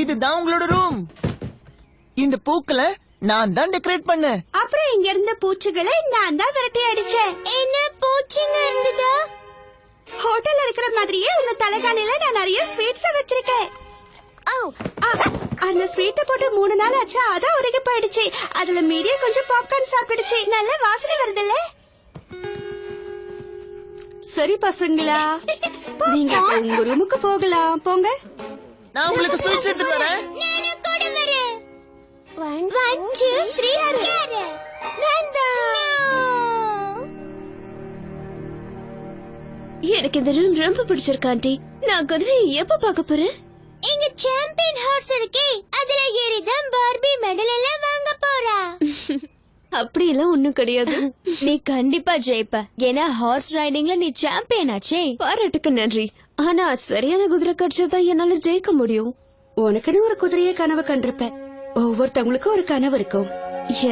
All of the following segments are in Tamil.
இதுதான் உங்களோட ரூம். இந்த பூக்களை நான் தான் டெக்கரேட் பண்ணேன். அப்புறம் இங்க இருந்த பூச்சிகளை நான் தான் விரட்டி அடிச்சேன். என்ன பூச்சிங்க இருந்ததா? ஹோட்டல்ல இருக்கிற மாதிரியே உங்க தலைகாணில நான் நிறைய ஸ்வீட்ஸ் வச்சிருக்கேன். அந்த ஸ்வீட்டை போட்டு 3 நாள் ஆச்சா, அதான் உருகி போயிடுச்சு. அதுல மீறிய கொஞ்சம் பாப்கார்ன் சாப்பிடுச்சு. நல்ல வாசனை வருதுல்ல? சரி பசங்களா, நீங்க உங்க ரூமுக்கு போகலாம். போங்க. நான் உங்களுக்கு ஸ்வீட்ஸ் எடுத்துட்டு வரேன். நானும் கூட வரேன். 1 2 3 யாரு? எனக்கு இந்த ரூம் ரொம்ப பிடிச்சிருக்கு ஆண்டி. நான் குதிரையை எப்ப பார்க்க போறேன்? இங்க சாம்பியன் ஹார்ஸ் இருக்கே, அதுல ஏறிதான் பார்பி மெடல் எல்லாம் வாங்க போறா. அப்படி எல்லாம் ஒண்ணும் கிடையாது. நீ கண்டிப்பா ஜெயிப்ப, ஏன்னா ஹார்ஸ் ரைடிங்ல நீ சாம்பியன் ஆச்சே. பாராட்டுக்கு நன்றி. ஆனா சரியான குதிரை கிடைச்சதான் என்னால ஜெயிக்க முடியும். உனக்குன்னு ஒரு குதிரையை கனவு கண்டிருப்ப. ஒவ்வொருத்தவங்களுக்கும் ஒரு கனவு இருக்கும்.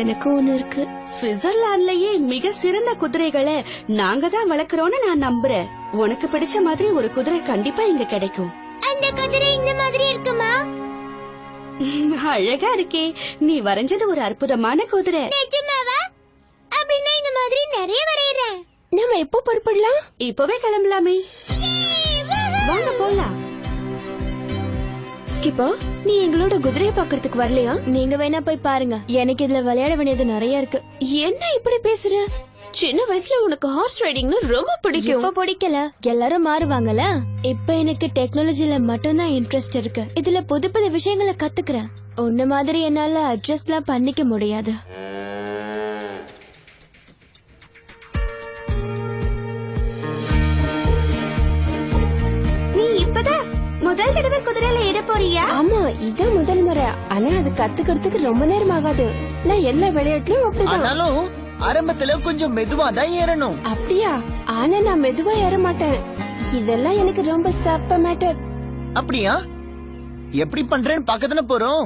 எனக்கு ஒண்ணு இருக்கு. சுவிட்சர்லாந்துலயே மிக சிறந்த குதிரைகளை நாங்க தான் வளர்க்கறோம்னு நான் நம்புறேன். உனக்கு பிடிச்ச மாதிரி ஒரு குதிரை கண்டிப்பா இங்க கிடைக்கும். அந்த குதிரை இந்த மாதிரி இருக்குமா? அழகா இருக்கே. நீ வரைஞ்சது ஒரு அற்புதமான குதிரை. நிஜமாவா? அப்படின்னா இந்த மாதிரி நிறைய வரையறேன். நம்ம எப்போ புறப்படலாம்? இப்பவே கிளம்பலாமே. வாங்க போலாம். ஸ்கிப்பர், நீ எங்களோட குதிரையை பாக்குறதுக்கு வரலையா? நீங்க வேணா போய் பாருங்க, எனக்கு இதுல விளையாட வேண்டியது நிறைய இருக்கு. என்ன இப்படி பேசுற? சின்ன வயசுல உனக்கு ஹார்ஸ் ரைடிங்னா ரொம்ப பிடிக்கும். இப்ப பிடிக்கல, எல்லாரும் மாறுவாங்கல்ல. இப்ப எனக்கு டெக்னாலஜில மட்டும்தான் இன்ட்ரெஸ்ட் இருக்கு. இதுல புது புது விஷயங்களை கத்துக்கிறேன். உன்ன மாதிரி என்னால அட்ஜஸ்ட்லாம் பண்ணிக்க முடியாது. நீ இப்பதான் முதல் தடவை குதிரையில ஏற போறியா? ஆமா, இதான் முதல் முறை. ஆனா அது கத்துக்கிறதுக்கு ரொம்ப நேரம் ஆகாது. நான் எல்லா விளையாட்டுலயும் அப்படிதான். ஆனாலும் ஆரம்பத்துல கொஞ்சம் மெதுவா தான் ஏறணும். அப்படியா? ஆனா நான் மெதுவா ஏற மாட்டேன். இதெல்லாம் எனக்கு ரொம்ப சப்ப மேட்டர். அப்படியா? எப்படி பண்றேன்னு பாக்கத்தானே போறோம்.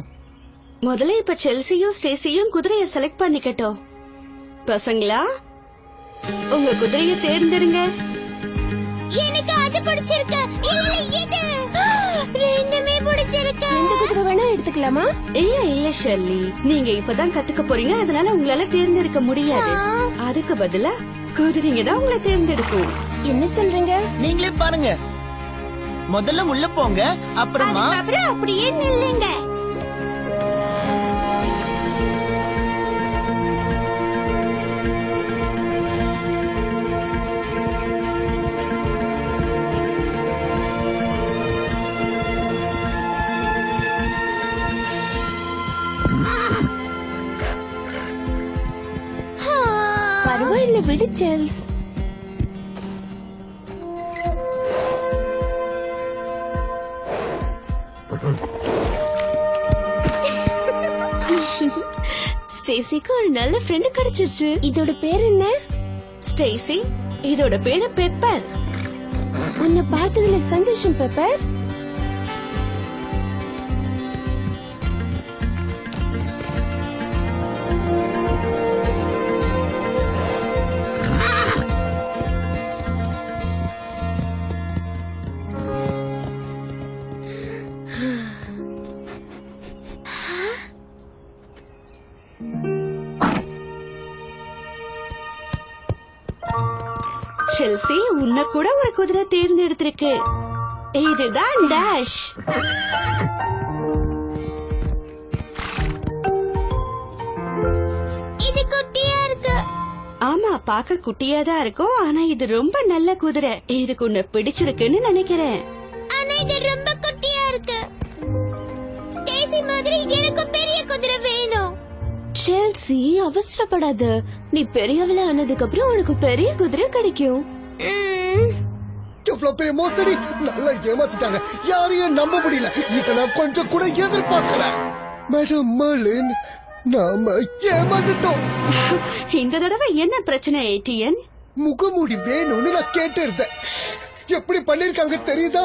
முதல்ல இப்ப செல்சியும் ஸ்டேசியும் குதிரைய செலக்ட் பண்ணிக்கட்டும். பசங்களா, உங்க குதிரைய தேர்ந்தெடுங்க. எனக்கு அது பிடிச்சிருக்கு. இல்ல இது ரெண்டுமே பிடிச்சிருக்கு. எந்த குதிரை வேணா எடுத்துக்கலாமா? இல்ல ஷெல்லி, நீங்க இப்பதான் கத்துக்க போறீங்க, அதனால உங்களால தேர்ந்தெடுக்க முடியாது. அதுக்கு பதிலா குதிரைங்க தான் உங்களை தேர்ந்தெடுக்கும். என்ன சொல்றீங்க? நீங்களே பாருங்க. முதல்ல உள்ள போங்க, அப்புறமா அப்புறம் அப்படியே நில்லுங்க. பரவாயில்ல, விடு செல்ஸ். ஸ்டேசிக்கு ஒரு நல்ல ஃப்ரெண்ட் கிடைச்சிருச்சு. இதோட பேர் என்ன? ஸ்டேசி, இதோட பேரு பெப்பர். உன்னை பார்த்ததுல சந்தோஷம் பெப்பர். செல்சி, உன்னை கூட ஒரு குதிரை தேர்ந்தெடுத்திருக்கு. இதுதான் டாஷ். இது குட்டியா இருக்கு. ஆமா, பாக்க குட்டியா தான் இருக்கும். ஆனா இது ரொம்ப நல்ல குதிரை. இதுக்கு உன்னை பிடிச்சிருக்குன்னு நினைக்கிறேன். ஆனா இது ரொம்ப குட்டியா இருக்கு. ஸ்டேசி மாதிரி எனக்கு பெரிய குதிரை வேணும். செல்சி, அவசரப்படாத. நீ பெரியவள ஆனதுக்கு அப்புறம் உனக்கு பெரிய குதிரை கிடைக்கும். எவ்வளவு பெரிய மோசடி! நல்லா ஏமாத்திட்டாங்க. யாரையும் நம்ப முடியல. இத நான் கொஞ்சம் கூட எதிர்பார்க்கல. மேடம் மர்லின், நாம ஏமாந்துட்டோம். இந்த தடவை என்ன பிரச்சனை ஏடிஎன்? முகமூடி வேணும்னு நான் கேட்டு இருந்தேன். எப்படி பண்ணிருக்காங்க தெரியுதா?